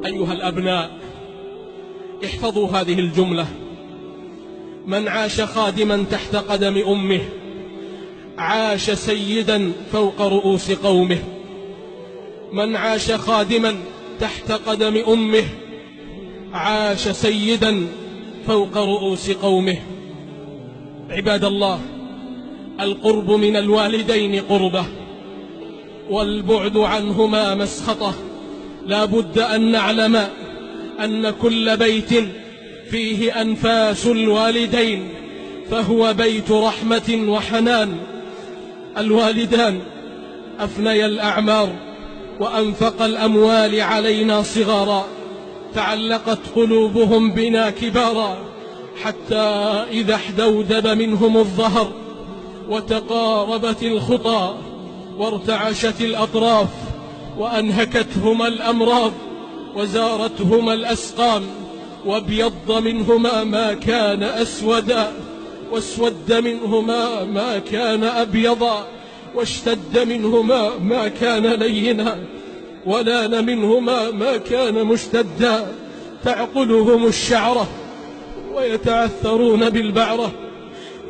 أيها الأبناء، احفظوا هذه الجملة: من عاش خادما تحت قدم أمه عاش سيدا فوق رؤوس قومه. من عاش خادما تحت قدم أمه عاش سيدا فوق رؤوس قومه. عباد الله، القرب من الوالدين قربة، والبعد عنهما مسخطة. لا بد أن نعلم أن كل بيت فيه أنفاس الوالدين فهو بيت رحمة وحنان. الوالدان أفنيا الأعمار وأنفق الأموال علينا صغارا، تعلقت قلوبهم بنا كبارا، حتى إذا احدودب منهم الظهر وتقاربت الخطى وارتعشت الأطراف وأنهكتهما الأمراض وزارتهما الأسقام، وابيض منهما ما كان أسودا واسود منهما ما كان أبيضا، واشتد منهما ما كان لينا ولان منهما ما كان مشتدا، تعقلهم الشعرة ويتعثرون بالبعرة،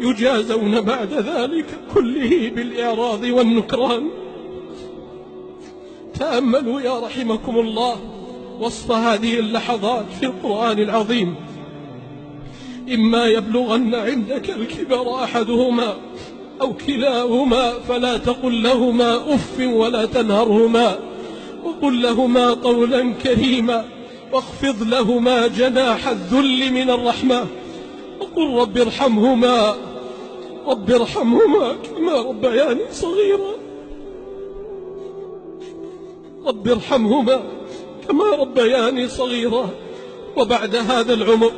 يجازون بعد ذلك كله بالإعراض والنكران. تأملوا يا رحمكم الله وصف هذه اللحظات في القرآن العظيم: إما يبلغن عندك الكبر أحدهما أو كلاهما فلا تقل لهما أف ولا تنهرهما، وقل لهما قولا كريما، واخفض لهما جناح الذل من الرحمة، وقل رب ارحمهما كما ربياني صغيرا. رب ارحمهما كما ربياني صغيرا. وبعد هذا العمر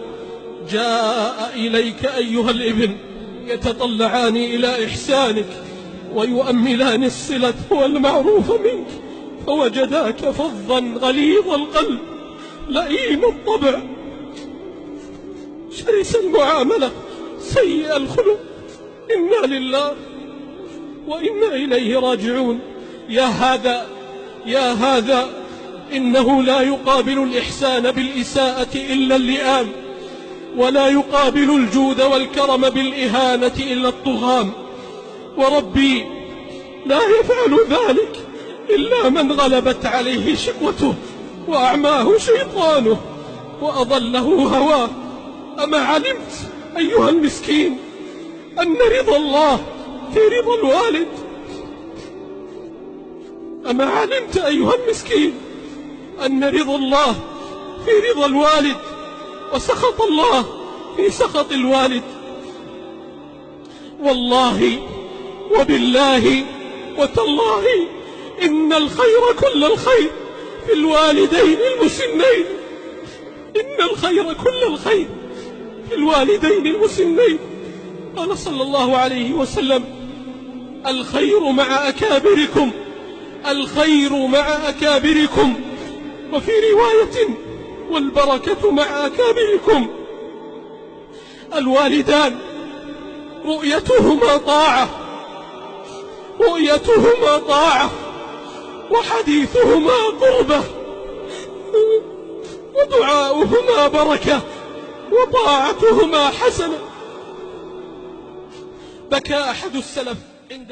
جاء إليك أيها الابن يتطلعان إلى إحسانك ويؤملان الصلة والمعروف منك، فوجداك فظا غليظ القلب لئيم الطبع شرس المعاملة سيء الخلق. إنا لله وإنا إليه راجعون. يا هذا إنه لا يقابل الإحسان بالإساءة إلا اللئام، ولا يقابل الجود والكرم بالإهانة إلا الطغام. وربي لا يفعل ذلك إلا من غلبت عليه شقوته وأعماه شيطانه وأضله هواه. أما علمت أيها المسكين أن رضا الله في رضا الوالد؟ أما علمت أيها المسكين أن رضا الله في رضا الوالد وسخط الله في سخط الوالد؟ والله وبالله وتالله إن الخير كل الخير في الوالدين المسنين. إن الخير كل الخير في الوالدين المسنين. قال صلى الله عليه وسلم: الخير مع أكابركم، الخير مع أكابركم. وفي رواية: والبركة مع أكابركم. الوالدان رؤيتهما طاعة وحديثهما قربة ودعاؤهما بركة وطاعتهما حسنة. بكى أحد السلف عند